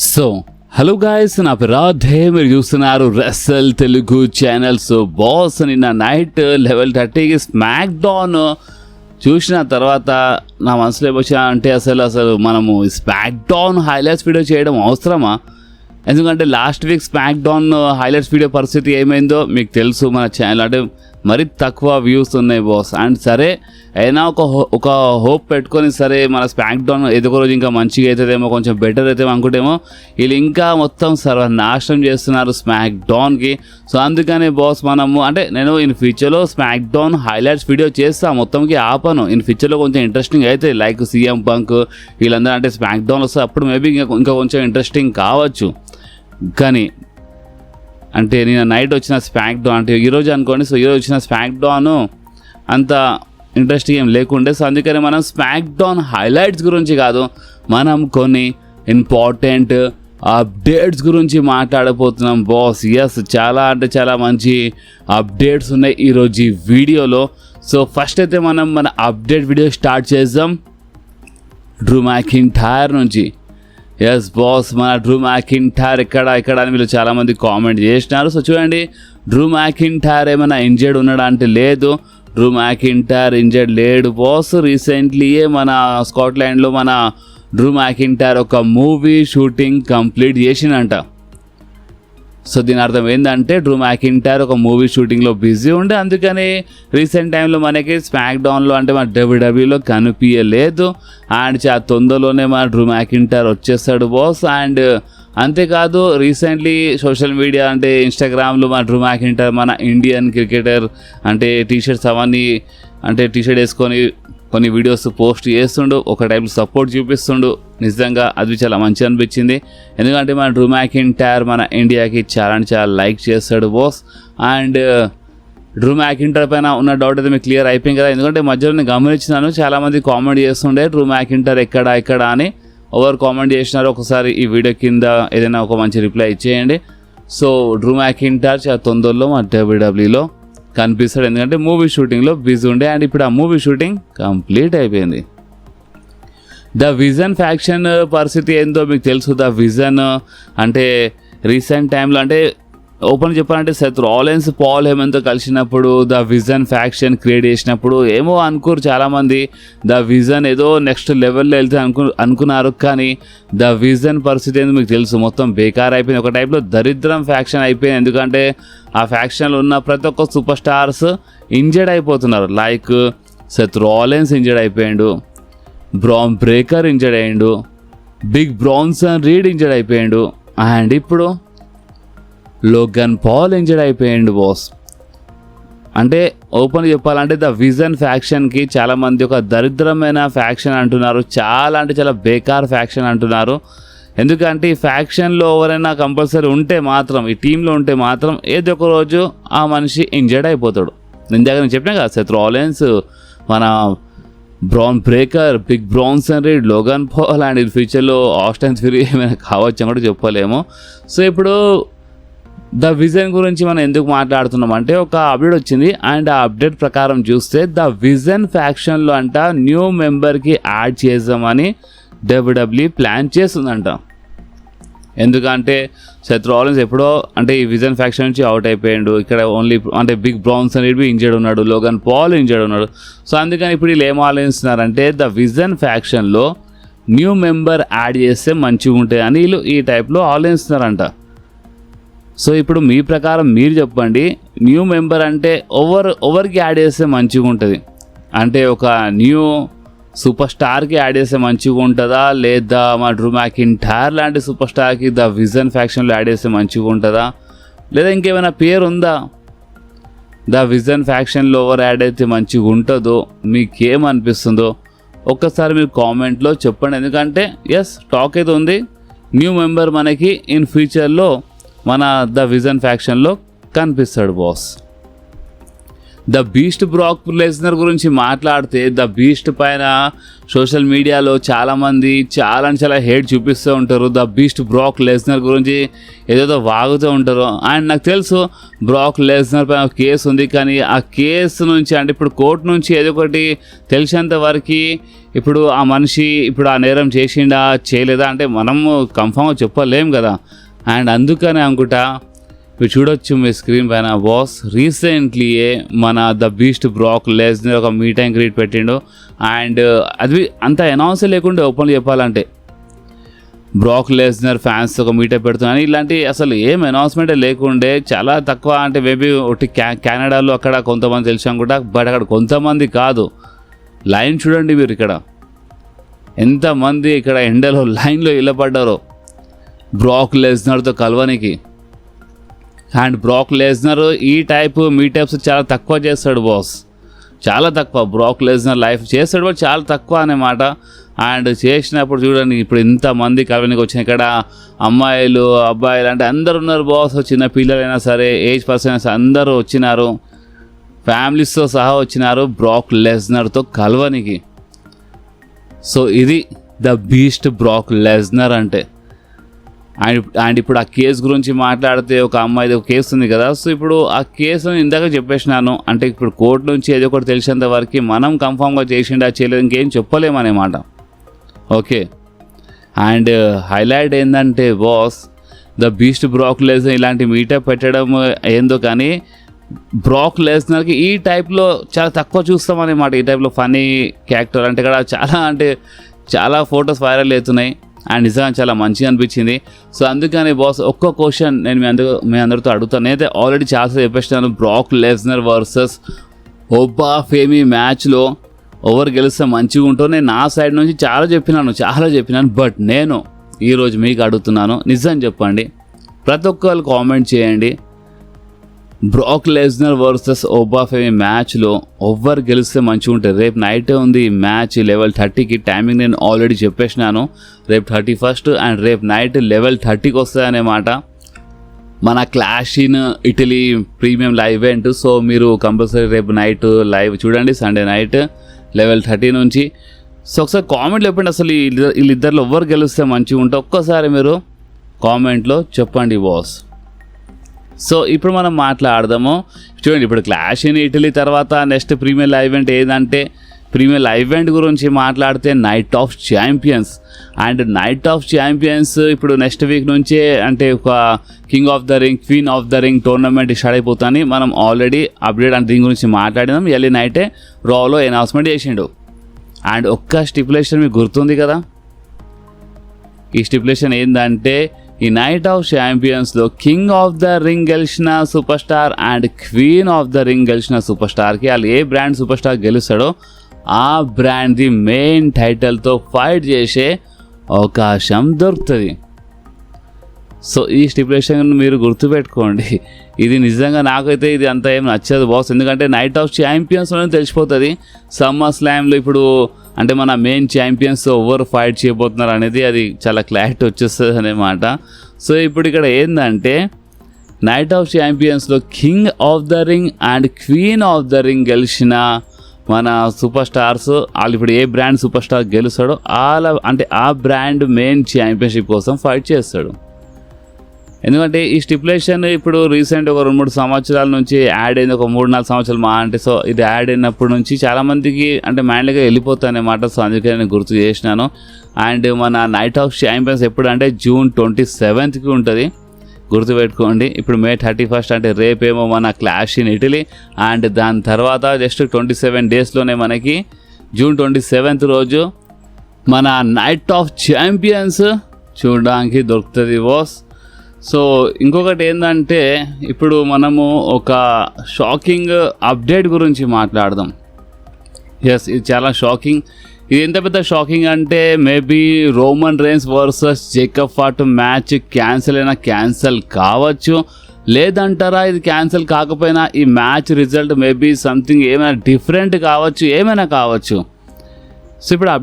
So hello guys, నా పేరు రాధే. మీరు చూస్తున్నారు రెస్సల్ తెలుగు ఛానల్. సో బాస్, నిన్న నైట్ 11:30కి స్మాక్ డౌన్ చూసిన తర్వాత నా మనసులో ఏమొచ్చా అంటే అసలు మనము స్మాక్ డౌన్ హైలైట్స్ వీడియో చేయడం అవసరమా? ఎందుకంటే last week smack down highlights video పరిస్థితి ఏమైందో మీకు తెలుసు. మన ఛానల్ అంటే మరీ తక్కువ వ్యూస్ ఉన్నాయి బాస్. అండ్ సరే అయినా ఒక హోప్ పెట్టుకొని సరే మన స్మాక్ డౌన్ ఏదో ఒక రోజు ఇంకా మంచిగా అవుతుందేమో, కొంచెం బెటర్ అవుతామో అనుకుంటేమో వీళ్ళు ఇంకా మొత్తం సర్వనాశనం చేస్తున్నారు స్మాక్ డౌన్కి. సో అందుకనే బాస్ మనము అంటే నేను ఇన్ ఫ్యూచర్లో స్మాక్ డౌన్ హైలైట్స్ వీడియో చేస్తాను, మొత్తంకి ఆపను. ఇన్ ఫ్యూచర్లో కొంచెం ఇంట్రెస్టింగ్ అయితే లైక్ సీఎం పంక్ వీళ్ళందరూ అంటే స్మాక్ డౌన్ వస్తే అప్పుడు మేబీ ఇంకా కొంచెం ఇంట్రెస్టింగ్ కావచ్చు. కానీ అంటే నేను నైట్ వచ్చిన స్మాక్ డౌన్ అంటే ఈరోజు అనుకోండి. సో ఈరోజు వచ్చిన స్మాక్ డౌన్ అంత ఇంట్రెస్టింగ్ ఏం లేకుండే. సో అందుకని మనం స్మాక్ డౌన్ హైలైట్స్ గురించి కాదు, మనం కొన్ని ఇంపార్టెంట్ అప్డేట్స్ గురించి మాట్లాడబోతున్నాం బాస్. ఎస్, చాలా అంటే చాలా మంచి అప్డేట్స్ ఉన్నాయి ఈరోజు ఈ వీడియోలో. సో ఫస్ట్ అయితే మనం మన అప్డేట్ వీడియో స్టార్ట్ చేద్దాం డ్రూ మ్యాకింటైర్ నుంచి. ఎస్ బాస్, మన డ్రూ మ్యాకింటైర్ ఎక్కడ అని మీరు చాలామంది కామెంట్ చేసినారు. సో చూడండి, డ్రూ మ్యాకింటైర్ ఏమైనా ఇంజర్డ్ ఉన్నాడా అంటే లేదు, డ్రూ మ్యాకింటైర్ ఇంజర్డ్ లేడు బాస్. రీసెంట్లీయే మన స్కాట్లాండ్లో మన డ్రూ మ్యాకింటైర్ ఒక మూవీ షూటింగ్ కంప్లీట్ చేసిందంట. సో దీని అర్థం ఏంటంటే డ్రూ మ్యాకింటైర్ ఒక మూవీ షూటింగ్లో బిజీ ఉండే, అందుకని రీసెంట్ టైంలో మనకి స్మాక్ డౌన్లో అంటే మన డబ్ల్యూడబ్ల్యూలో కనిపించలేదు. అండ్ చాలా తొందరలోనే మన డ్రూ మ్యాకింటైర్ వచ్చేస్తాడు బాస్. అండ్ అంతేకాదు రీసెంట్లీ సోషల్ మీడియా అంటే ఇన్స్టాగ్రామ్లో మన డ్రూ మ్యాకింటైర్ మన ఇండియన్ క్రికెటర్ అంటే టీషర్ట్స్ అవన్నీ అంటే టీషర్ట్ వేసుకొని కొన్ని వీడియోస్ పోస్ట్ చేస్తుండు, ఒక టైంలో సపోర్ట్ చూపిస్తుండు. నిజంగా అది చాలా మంచి అనిపించింది, ఎందుకంటే మన డ్రూ మ్యాకింటైర్ మన ఇండియాకి చాలా లైక్ చేస్తాడు బాస్. అండ్ డ్రూ మ్యాకింటైర్ పైన ఉన్న డౌట్ అయితే మీకు క్లియర్ అయిపోయింది కదా, ఎందుకంటే మధ్యలో నేను గమనించినాను చాలామంది కామెంట్ చేస్తుండే డ్రూ మ్యాకింటైర్ ఎక్కడ అని. ఎవరు కామెంట్ చేసినారు ఒకసారి ఈ వీడియో కింద ఏదైనా ఒక మంచి రిప్లై ఇచ్చేయండి. సో డ్రూ మ్యాకింటైర్ చాలా తొందరలో మన డబ్ల్యూడబ్ల్యూలో కనిపిస్తాడు, ఎందుకంటే మూవీ షూటింగ్లో బిజీ ఉండే. అండ్ ఇప్పుడు ఆ మూవీ షూటింగ్ కంప్లీట్ అయిపోయింది. ద విజన్ ఫ్యాక్షన్ పరిస్థితి ఏందో మీకు తెలుసు. ద విజన్ అంటే రీసెంట్ టైంలో అంటే ఓపెన్ చెప్పాలంటే సెత్ రాలిన్స్ పాల్ హెమన్తో కలిసినప్పుడు ద విజన్ ఫ్యాక్షన్ క్రియేట్ చేసినప్పుడు ఏమో అనుకోరు చాలామంది, ద విజన్ ఏదో నెక్స్ట్ లెవెల్లో వెళ్తే అనుకున్నారు. కానీ ద విజన్ పరిస్థితి ఏందో మీకు తెలుసు, మొత్తం బేకార్ అయిపోయింది. ఒక టైప్లో దరిద్రం ఫ్యాక్షన్ అయిపోయింది, ఎందుకంటే ఆ ఫ్యాక్షన్లో ఉన్న ప్రతి ఒక్క సూపర్ స్టార్స్ ఇంజర్డ్ అయిపోతున్నారు. లైక్ సెత్ రాలిన్స్ ఇంజర్డ్ అయిపోయాడు, బ్రాన్ బ్రేకర్ ఇంజర్డ్ అయ్యాడు, బిగ్ బ్రాన్సన్ రీడ్ ఇంజర్డ్ అయిపోయాడు, అండ్ ఇప్పుడు లోగన్ పాల్ ఇంజర్డ్ అయిపోయాడు బాస్. అంటే ఓపెన్ చెప్పాలంటే ద విజన్ ఫ్యాక్షన్కి చాలామంది ఒక దరిద్రమైన ఫ్యాక్షన్ అంటున్నారు, చాలా అంటే చాలా బేకార్ ఫ్యాక్షన్ అంటున్నారు. ఎందుకంటే ఈ ఫ్యాక్షన్లో ఎవరైనా కంపల్సరీ ఉంటే మాత్రం, ఈ టీంలో ఉంటే మాత్రం ఏదో ఒక రోజు ఆ మనిషి ఇంజర్డ్ అయిపోతాడు. ఇందాక నేను చెప్పినా కదా, సెత్ రాలిన్స్, మన Bron Breakker, big Bronson Reed, Logan Paul, and in ఫ్యూచర్లో ఆస్టన్ థియరీ ఏమైనా కావచ్చు అని కూడా చెప్పలేము. సో ఇప్పుడు ద విజన్ గురించి మనం ఎందుకు మాట్లాడుతున్నాం అంటే ఒక అప్డేట్ వచ్చింది. అండ్ ఆ అప్డేట్ ప్రకారం చూస్తే ద విజన్ ఫ్యాక్షన్లో అంట న్యూ మెంబర్కి యాడ్ చేద్దామని డబ్ల్యూడబ్ల్యూ ప్లాన్ చేస్తుందంట. ఎందుకంటే సెత్ రాలిన్స్ ఎప్పుడో అంటే ఈ విజన్ ఫ్యాక్షన్ నుంచి అవుట్ అయిపోయాడు. ఇక్కడ ఓన్లీ అంటే బిగ్ బ్రాన్సన్ రీడ్ ఇంజర్డ్ ఉన్నాడు, లోగన్ పాల్ ఇంజర్డ్ ఉన్నాడు. సో అందుకని ఇప్పుడు వీళ్ళు ఏం ఆలోచిస్తున్నారంటే ద విజన్ ఫ్యాక్షన్లో న్యూ మెంబర్ యాడ్ చేస్తే మంచిగా ఉంటుంది అని వీళ్ళు ఈ టైప్లో ఆలోచిస్తున్నారంట. సో ఇప్పుడు మీ ప్రకారం మీరు చెప్పండి, న్యూ మెంబర్ అంటే ఎవరికి యాడ్ చేస్తే మంచిగా ఉంటుంది? అంటే ఒక న్యూ సూపర్ స్టార్కి యాడ్ చేస్తే మంచిగా ఉంటుందా, లేదా మా డ్రూ మ్యాకింటైర్ లాంటి సూపర్ స్టార్కి ద విజన్ ఫ్యాక్షన్లో యాడ్ చేస్తే మంచిగా ఉంటుందా, లేదా ఇంకేమైనా పేరు ఉందా? ద విజన్ ఫ్యాక్షన్లో ఎవరు యాడ్ అయితే మంచిగా ఉంటుందో మీకేమనిపిస్తుందో ఒక్కసారి మీరు కామెంట్లో చెప్పండి. ఎందుకంటే ఎస్, టాక్ అయితే ఉంది, న్యూ మెంబర్ మనకి ఇన్ ఫ్యూచర్లో మన ద విజన్ ఫ్యాక్షన్లో కనిపిస్తాడు boss. The beast Brock Lesnar గురించి మాట్లాడితే ద బీస్ట్ పైన సోషల్ మీడియాలో చాలామంది చాలా హేట్ చూపిస్తూ ఉంటారు. ద బీస్ట్ బ్రాక్ లెస్నర్ గురించి ఏదేదో వాగుతూ ఉంటారు. అండ్ నాకు తెలుసు బ్రాక్ లెస్నర్ పైన కేసు ఉంది, కానీ ఆ కేసు నుంచి అంటే ఇప్పుడు కోర్టు నుంచి ఏదో ఒకటి తెలిసేంత వరకు ఇప్పుడు ఆ మనిషి ఇప్పుడు ఆ నేరం చేసిండా చేయలేదా అంటే మనము కన్ఫామ్గా చెప్పలేం కదా. అండ్ అందుకనే అనుకుంటా మీరు చూడొచ్చు మీ స్క్రీన్ పైన బాస్ రీసెంట్లీయే మన ద బీస్ట్ బ్రాక్ లెస్నర్ ఒక మీట్ అండ్ గ్రీట్ పెట్టిండు. అండ్ అది అంత అనౌన్స్ లేకుండా ఓపెన్గా చెప్పాలంటే బ్రాక్ లెస్నర్ ఫ్యాన్స్ ఒక మీటప్ పెడుతున్నాను ఇలాంటి అసలు ఏం అనౌన్స్మెంటే లేకుండే, చాలా తక్కువ. అంటే మేబీ ఒకటి కెనడాలో అక్కడ కొంతమంది తెలిసాం కూడా, బట్ అక్కడ కొంతమంది కాదు. లైన్ చూడండి మీరు, ఇక్కడ ఎంతమంది ఇక్కడ ఎండలో లైన్లో ఇళ్ళపడ్డారో బ్రాక్ లెస్నర్తో కలవనికి. అండ్ బ్రాక్ లెస్నర్ ఈ టైప్ మీటప్స్ చాలా తక్కువ చేస్తాడు బాస్, చాలా తక్కువ. బ్రాక్ లెస్నర్ లైఫ్ చేస్తాడు బట్ చాలా తక్కువ అన్నమాట. అండ్ చేసినప్పుడు చూడండి ఇప్పుడు ఇంతమంది కలవనికి వచ్చిన ఇక్కడ అమ్మాయిలు అబ్బాయిలు అంటే అందరు ఉన్నారు బాస్, చిన్న పిల్లలైనా సరే ఏజ్ పర్సన్ అయినా సరే అందరూ వచ్చినారు, ఫ్యామిలీస్తో సహా వచ్చినారు బ్రాక్ లెస్నర్తో కలవనికి. సో ఇది ద బీస్ట్ బ్రాక్ లెస్నర్ అంటే. అండ్ ఇప్పుడు ఆ కేసు గురించి మాట్లాడితే ఒక అమ్మాయిది ఒక కేసు ఉంది కదా. సో ఇప్పుడు ఆ కేసుని ఇందాక చెప్పేసినాను, అంటే ఇప్పుడు కోర్టు నుంచి ఏదో ఒకటి తెలిసేంత వరకు మనం కన్ఫామ్గా చేసిండా చేయలేదు ఇంకేం చెప్పలేమనేమాట. ఓకే. అండ్ హైలైట్ ఏంటంటే boss the beast Brock Lesnar ఇలాంటి మీటప్ పెట్టడం ఏందో కానీ బ్రాక్ లెస్నర్కి ఈ టైప్లో చాలా తక్కువ చూస్తామన్నమాట. ఈ టైప్లో ఫనీ క్యారెక్టర్ అంటే ఇక్కడ చాలా ఫొటోస్ వైరల్ అవుతున్నాయి అండ్ నిజంగా చాలా మంచిగా అనిపించింది. సో అందుకని బాస్ ఒక్క క్వశ్చన్ నేను మీ అందరితో అడుగుతాను. నేనైతే ఆల్రెడీ చాలాసార్లు చెప్పేసినాను, బ్రాక్ లెస్నర్ వర్సెస్ ఒబ్బా ఫేమీ మ్యాచ్లో ఎవరు గెలిస్తే మంచిగా ఉంటుందో నేను నా సైడ్ నుంచి చాలా చెప్పినాను. బట్ నేను ఈరోజు మీకు అడుగుతున్నాను, నిజం చెప్పండి, ప్రతి ఒక్కరు కామెంట్ చేయండి. బ్రాక్ లెస్నర్ వర్సెస్ ఒబ్బా ఫేమీ మ్యాచ్లో ఎవరు గెలిస్తే మంచిగా ఉంటుంది. రేపు నైటే ఉంది ఈ మ్యాచ్ లెవెల్ 30కి. టైమింగ్ నేను ఆల్రెడీ చెప్పేసినాను, రేపు 31st అండ్ రేపు నైట్ లెవెల్ 30కి వస్తాయన్నమాట మన clash in Italy premium live event. So మీరు కంపల్సరీ రేపు నైట్ లైవ్ చూడండి, సండే నైట్ లెవెల్ 30 నుంచి. సో ఒకసారి కామెంట్లో చెప్పండి అసలు వీళ్ళిద్దరిలో ఎవరు గెలిస్తే మంచిగా ఉంటే ఒక్కసారి మీరు కామెంట్లో చెప్పండి బాస్. సో ఇప్పుడు మనం మాట్లాడదాము. చూడండి ఇప్పుడు క్లాష్ ఇన్ ఇటలీ తర్వాత నెక్స్ట్ ప్రీమియం లైవ్ ఈవెంట్ ఏదంటే, ప్రీమియం లైవ్ ఈవెంట్ గురించి మాట్లాడితే knight of champions. And knight of champions ఇప్పుడు నెక్స్ట్ వీక్ నుంచే అంటే ఒక king of the ring queen of the ring tournament start అయిపోతుంది. మనం ఆల్రెడీ అప్డేట్ అంటే దీని గురించి మాట్లాడినాం. ఎర్లీ నైటే రాలో అనౌన్స్మెంట్ చేసిండు. అండ్ ఒక్క స్టిపులేషన్ మీకు గుర్తుంది కదా, ఈ స్టిపులేషన్ ఏంటంటే ఈ నైట్ ఆఫ్ ఛాంపియన్స్లో కింగ్ ఆఫ్ ద రింగ్ గెలిచిన super star and queen of the ring గెలిచిన సూపర్ స్టార్కి వాళ్ళు ఏ బ్రాండ్ సూపర్ స్టార్ గెలుస్తాడో ఆ బ్రాండ్ది మెయిన్ టైటిల్తో ఫైట్ చేసే అవకాశం దొరుకుతుంది. సో ఈ స్టిపులేషన్ మీరు గుర్తుపెట్టుకోండి. ఇది నిజంగా నాకైతే ఇది అంత ఏం నచ్చదు బాస్, ఎందుకంటే నైట్ ఆఫ్ ఛాంపియన్స్లోనే తెలిసిపోతుంది. సమ్మర్ స్లామ్లో ఇప్పుడు అంటే మన మెయిన్ ఛాంపియన్స్ ఎవరు ఫైట్ చేయబోతున్నారు అనేది అది చాలా క్లారిటీ వచ్చేస్తుంది అన్నమాట. సో ఇప్పుడు ఇక్కడ ఏంటంటే నైట్ ఆఫ్ ఛాంపియన్స్లో king of the ring and queen of the ring గెలిచిన మన సూపర్ స్టార్స్ వాళ్ళు ఇప్పుడు ఏ బ్రాండ్ సూపర్ స్టార్ గెలుస్తాడో ఆ బ్రాండ్ మెయిన్ ఛాంపియన్షిప్ కోసం ఫైట్ చేస్తాడు. ఎందుకంటే ఈ స్టిపులేషన్ ఇప్పుడు రీసెంట్ ఒక 2-3 సంవత్సరాల నుంచి యాడ్ అయింది, ఒక 3-4 సంవత్సరాలు అంటే. సో ఇది యాడ్ అయినప్పటి నుంచి చాలామందికి అంటే మైండ్గా వెళ్ళిపోతాయి అన్నమాట. సో అందుకే నేను గుర్తు చేసినాను. అండ్ మన నైట్ ఆఫ్ ఛాంపియన్స్ ఎప్పుడు అంటే June 27కి ఉంటుంది, గుర్తుపెట్టుకోండి. ఇప్పుడు May 31st అంటే రేపేమో మన క్లాష్ ఇన్ ఇటలీ. అండ్ దాని తర్వాత జస్ట్ 27 డేస్లోనే మనకి June 27th రోజు మన నైట్ ఆఫ్ ఛాంపియన్స్ చూడడానికి దొరుకుతుంది బాస్. సో ఇంకొకటి ఏంటంటే ఇప్పుడు మనము ఒక షాకింగ్ అప్డేట్ గురించి మాట్లాడదాం. ఎస్, ఇది చాలా షాకింగ్. ఇది ఎంత పెద్ద షాకింగ్ అంటే maybe Roman Reigns versus Jacob Fatu match cancel కావచ్చు, లేదంటారా ఇది క్యాన్సిల్ కాకపోయినా ఈ మ్యాచ్ రిజల్ట్ మేబీ సంథింగ్ ఏమైనా డిఫరెంట్ కావచ్చు, ఏమైనా కావచ్చు. సో ఇప్పుడు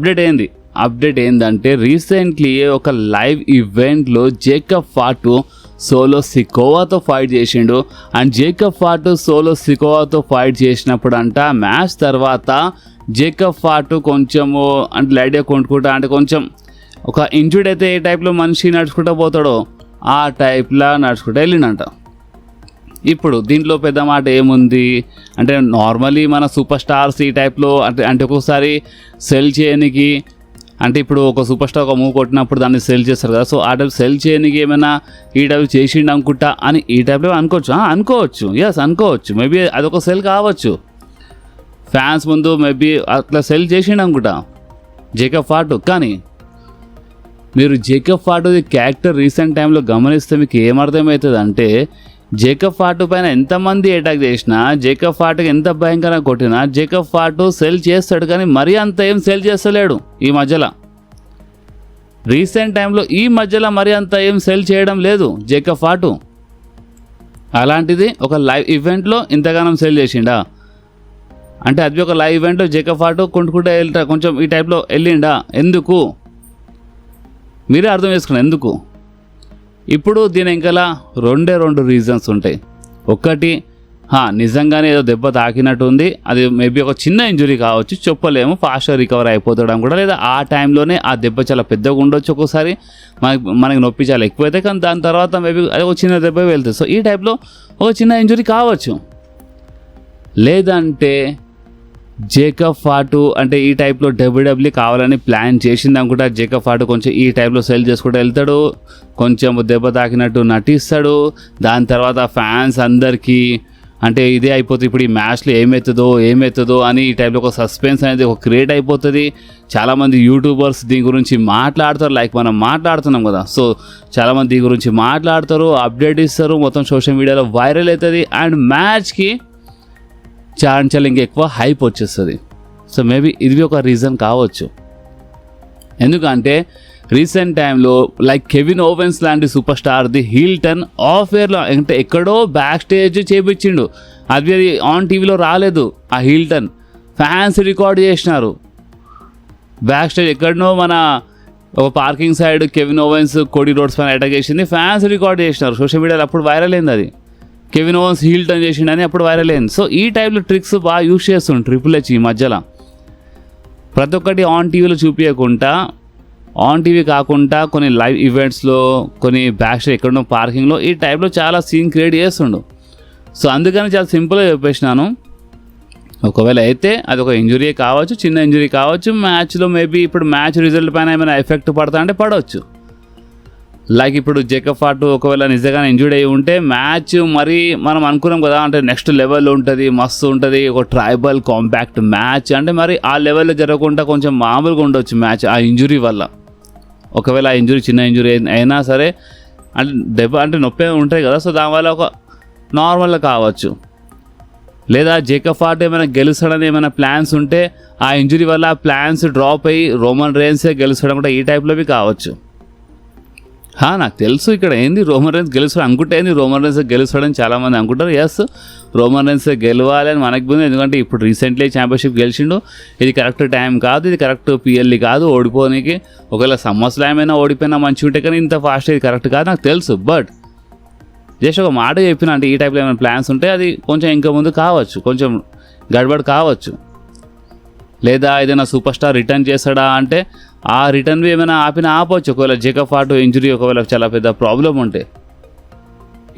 అప్డేట్ ఏంటంటే రీసెంట్లీ ఒక లైవ్ ఈవెంట్లో జేకబ్ ఫాట్ సోలో సికోవాతో ఫైట్ చేసిండు. అండ్ జేకబ్ ఫాట్ సోలో సికోవాతో ఫైట్ చేసినప్పుడు మ్యాచ్ తర్వాత జేకబ్ ఫాట్ కొంచెము అంటే లైట్గా కొనుక్కుంటా అంటే కొంచెం ఒక ఇంజుర్డ్ అయితే ఏ టైప్లో మనిషి నడుచుకుంటూ పోతాడో ఆ టైప్లా నడుచుకుంటూ వెళ్ళిండంట. ఇప్పుడు దీంట్లో పెద్ద మాట ఏముంది అంటే నార్మలీ మన సూపర్ స్టార్స్ ఈ టైప్లో అంటే ఒక్కొక్కసారి సెల్ చేయడానికి అంటే ఇప్పుడు ఒక సూపర్ స్టార్ ఒక మూవ్ కొట్టినప్పుడు దాన్ని సెల్ చేస్తారు కదా. సో ఆ టైప్ సెల్ చేయడానికి ఏమైనా ఈ టైప్ చేసిండు అనుకుంటా అని ఈ టైప్లో అనుకోవచ్చు అనుకోవచ్చు మేబీ అదొక సెల్ కావచ్చు. ఫ్యాన్స్ ముందు మేబీ అట్లా సెల్ చేసిండు అనుకుంటా జేకబ్ ఫాటు. కానీ మీరు జేకబ్ ఫాటుది క్యారెక్టర్ రీసెంట్ టైంలో గమనిస్తే మీకు ఏమర్థమవుతుంది అంటే జేకబ్ ఫాటు పైన ఎంతమంది అటాక్ చేసినా జేకబ్ ఫాటుకి ఎంత భయంకరంగా కొట్టినా జేకబ్ ఫాటు సెల్ చేస్తాడు కానీ మరీ అంత ఏం సెల్ చేస్తలేడు ఈ మధ్యలో. రీసెంట్ టైంలో ఈ మధ్యలో మరీ అంత ఏం సెల్ చేయడం లేదు జేకబ్ ఫాటు. అలాంటిది ఒక లైవ్ ఈవెంట్లో ఇంతగానం సెల్ చేసిండా అంటే అది ఒక లైవ్ ఈవెంట్లో జేకబ్ ఫాటు కొంటుకుంటూ వెళ్తా కొంచెం ఈ టైప్లో వెళ్ళిండా. ఎందుకు మీరే అర్థం చేసుకున్నా ఎందుకు. ఇప్పుడు దీని ఇంకలా రెండు రీజన్స్ ఉంటాయి. ఒకటి నిజంగానే ఏదో దెబ్బ తాకినట్టు ఉంది, అది మేబీ ఒక చిన్న ఇంజురీ కావచ్చు, చెప్పలేము, ఫాస్ట్గా రికవర్ అయిపోతాడం కూడా, లేదా ఆ టైంలోనే ఆ దెబ్బ చాలా పెద్దగా ఉండొచ్చు, ఒక్కోసారి మనకి నొప్పి చాలా ఎక్కువైతే కానీ దాని తర్వాత మేబీ అది ఒక చిన్న దెబ్బ వెళ్తుంది. సో ఈ టైప్లో ఒక చిన్న ఇంజురీ కావచ్చు. లేదంటే జేకబ్ ఫాటు అంటే ఈ టైప్లో డబ్ల్యూడబ్ల్యూ కావాలని ప్లాన్ చేసింది అనుకుంటా. జేకబ్ ఫాటు కొంచెం ఈ టైప్లో సెల్ చేసుకుంటూ వెళ్తాడు, కొంచెం దెబ్బ తాకినట్టు నటిస్తాడు, దాని తర్వాత ఫ్యాన్స్ అందరికీ అంటే ఇదే అయిపోతుంది, ఇప్పుడు ఈ మ్యాచ్లో ఏమవుతుందో అని ఈ టైప్లో ఒక సస్పెన్స్ అనేది ఒక క్రియేట్ అయిపోతుంది. చాలామంది యూట్యూబర్స్ దీని గురించి మాట్లాడతారు, లైక్ మనం మాట్లాడుతున్నాం కదా. సో చాలామంది దీని గురించి మాట్లాడతారు, అప్డేట్ ఇస్తారు, మొత్తం సోషల్ మీడియాలో వైరల్ అవుతుంది అండ్ మ్యాచ్కి చాలా ఇంకా ఎక్కువ హైప్ వచ్చేస్తుంది. సో మేబీ ఇది ఒక రీజన్ కావచ్చు. ఎందుకంటే రీసెంట్ టైంలో లైక్ కెవిన్ ఓవెన్స్ లాంటి సూపర్ స్టార్ది హీల్ టర్న్ ఆఫ్ ఎయిర్లో అంటే ఎక్కడో బ్యాక్ స్టేజ్ చేపించిండు, అది ఆన్ టీవీలో రాలేదు. ఆ హీల్ టర్న్ ఫ్యాన్స్ రికార్డ్ చేసినారు. బ్యాక్ స్టేజ్ ఎక్కడనో మన ఒక పార్కింగ్ సైడ్ కెవిన్ ఓవెన్స్ కోడి రోడ్స్ పైన అటాక్ చేసింది, ఫ్యాన్స్ రికార్డ్ చేసినారు. సోషల్ మీడియాలో అప్పుడు వైరల్ అయింది, అది కెవిన్ ఓవెన్స్ హీల్ టర్న్ చేసిండని అప్పుడు వైరల్ అయింది. సో ఈ టైప్లో ట్రిక్స్ బాగా యూజ్ చేస్తుండు ట్రిపుల్ హెచ్ ఈ మధ్యలో. ప్రతి ఒక్కటి ఆన్ టీవీలో చూపించకుండా, ఆన్ టీవీ కాకుండా కొన్ని లైవ్ ఈవెంట్స్లో, కొన్ని బ్యాక్ స్టేజ్ ఎక్కడో పార్కింగ్లో ఈ టైప్లో చాలా సీన్ క్రియేట్ చేస్తుండు. సో అందుకని చాలా సింపుల్గా చెప్పేసినాను. ఒకవేళ అయితే అది ఒక ఇంజురీ కావచ్చు, చిన్న ఇంజురీ కావచ్చు, మ్యాచ్లో మేబీ ఇప్పుడు మ్యాచ్ రిజల్ట్ పైన ఏమైనా ఎఫెక్ట్ పడతా అంటే పడవచ్చు. లైక్ ఇప్పుడు జేకబ్ ఫాటు ఒకవేళ నిజంగానే ఇంజూర్డ్ అయ్యి ఉంటే మ్యాచ్ మరి మనం అనుకున్నాం కదా అంటే నెక్స్ట్ లెవెల్ ఉంటుంది, మస్తు ఉంటుంది, ఒక ట్రైబల్ కాంపాక్ట్ మ్యాచ్ అంటే మరి ఆ లెవెల్లో జరగకుండా కొంచెం మామూలుగా ఉండొచ్చు మ్యాచ్ ఆ ఇంజురీ వల్ల. ఒకవేళ ఆ ఇంజురీ చిన్న ఇంజురీ అయినా సరే అంటే దెబ్బ అంటే నొప్పి ఉంటాయి కదా, సో దానివల్ల ఒక నార్మల్గా కావచ్చు. లేదా జేకబ్ ఫాటు ఏమైనా గెలుస్తాడని ఏమైనా ప్లాన్స్ ఉంటే ఆ ఇంజురీ వల్ల ఆ ప్లాన్స్ డ్రాప్ అయ్యి రోమన్ రేన్సే గెలుస్తాడు కూడా ఈ టైప్లోవి కావచ్చు. నాకు తెలుసు ఇక్కడ ఏంది రోమన్ రేన్స్ గెలుస్తాడు అనుకుంటే ఏంది రోమన్ రేన్స్ గెలుస్తాడని చాలామంది అనుకుంటారు. ఎస్, రోమన్ రేన్స్ గెలవాలి అని మనకు ఉంది, ఎందుకంటే ఇప్పుడు రీసెంట్లీ ఛాంపియన్షిప్ గెలిచిండు. ఇది కరెక్ట్ టైం కాదు, ఇది కరెక్ట్ పిఎల్ఈ కాదు ఓడిపోనికి. ఒకవేళ సమ్మర్స్లామ్ అయినా ఓడిపోయినా మంచిగా ఉంటే కానీ ఇంత ఫాస్ట్ ఇది కరెక్ట్ కాదు నాకు తెలుసు. బట్ జస్ట్ ఒక మాట చెప్పిన అంటే ఈ టైప్లో ఏమైనా ప్లాన్స్ ఉంటే అది కొంచెం ఇంకా ముందు కావచ్చు, కొంచెం గడబడి కావచ్చు. లేదా ఏదైనా సూపర్ స్టార్ రిటర్న్ చేస్తాడా అంటే ఆ రిటర్న్వి ఏమైనా ఆపవచ్చు. ఒకవేళ జేకబ్ ఫాటు ఇంజురీ ఒకవేళ చాలా పెద్ద ప్రాబ్లం ఉంటే,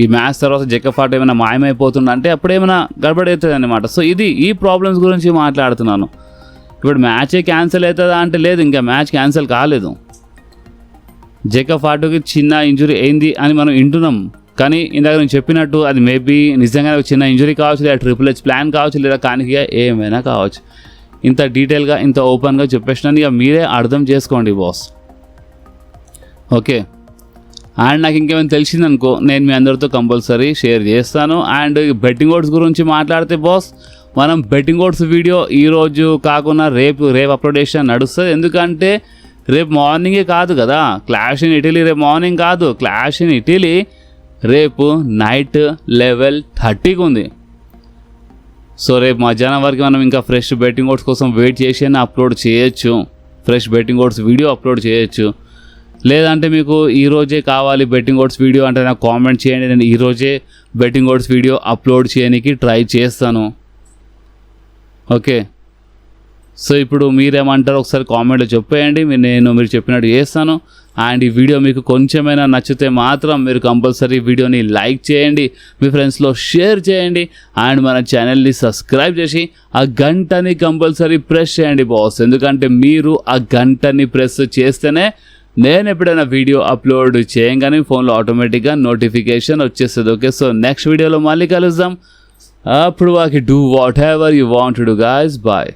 ఈ మ్యాచ్ తర్వాత జేకబ్ ఫాటు ఏమైనా మాయమైపోతుందంటే అంటే అప్పుడు ఏమైనా గడబడి అవుతుంది అన్నమాట. సో ఈ ప్రాబ్లమ్స్ గురించి మాట్లాడుతున్నాను. ఇప్పుడు మ్యాచే క్యాన్సిల్ అవుతుందా అంటే లేదు, ఇంకా మ్యాచ్ క్యాన్సిల్ కాలేదు. జేకబ్ ఫాటుకి చిన్న ఇంజురీ అయింది అని మనం వింటున్నాం, కానీ ఇందాక నేను చెప్పినట్టు అది మేబీ నిజంగా చిన్న ఇంజురీ కావచ్చు, లేదా ట్రిపుల్ హెచ్ ప్లాన్ కావచ్చు, లేదా కానిగా ఏమైనా కావచ్చు. ఇంత డీటెయిల్గా ఇంత ఓపెన్గా చెప్పేసినాను, ఇక మీరే అర్థం చేసుకోండి బాస్. ఓకే, అండ్ నాకు ఇంకేమైనా తెలిసిందనుకో నేను మీ అందరితో కంపల్సరీ షేర్ చేస్తాను. అండ్ బెట్టింగ్ ఓడ్స్ గురించి మాట్లాడితే బాస్, మనం బెట్టింగ్ ఓడ్స్ వీడియో ఈరోజు కాకుండా రేపు అప్లోడ్ చేసిన నడుస్తుంది. ఎందుకంటే రేపు మార్నింగే కాదు కదా క్లాష్ ఇన్ ఇటలీ, రేపు మార్నింగ్ కాదు క్లాష్ ఇన్ ఇటలీ, రేపు నైట్ 11:30కి ఉంది. సో రేపు మధ్యాహ్నం వరకు మనం ఇంకా ఫ్రెష్ బెట్టింగ్ ఓడ్స్ కోసం వెయిట్ చేసి అప్లోడ్ చేయొచ్చు, fresh betting odds video upload చేయొచ్చు. లేదంటే మీకు ఈరోజే కావాలి బెట్టింగ్ ఓడ్స్ వీడియో అంటే నాకు కామెంట్ చేయండి, నేను ఈరోజే బెట్టింగ్ ఓడ్స్ వీడియో అప్లోడ్ చేయడానికి ట్రై చేస్తాను. ఓకే, సో ఇప్పుడు మీరేమంటారు ఒకసారి కామెంట్లో చెప్పేయండి, మీరు చెప్పినట్టు చేస్తాను. అండ్ ఈ వీడియో మీకు కొంచెమైనా నచ్చితే మాత్రం మీరు కంపల్సరీ వీడియోని లైక్ చేయండి, మీ ఫ్రెండ్స్లో షేర్ చేయండి అండ్ మన ఛానల్ని సబ్స్క్రైబ్ చేసి ఆ గంటని కంపల్సరీ ప్రెస్ చేయండి బాస్. ఎందుకంటే మీరు ఆ గంటని ప్రెస్ చేస్తేనే నేను ఎప్పుడైనా వీడియో అప్లోడ్ చేయగానే ఫోన్లో ఆటోమేటిక్గా నోటిఫికేషన్ వచ్చేస్తుంది. ఓకే, సో నెక్స్ట్ వీడియోలో మళ్ళీ కలుద్దాం. అప్పుడు వాకి do whatever you want to do guys. Bye.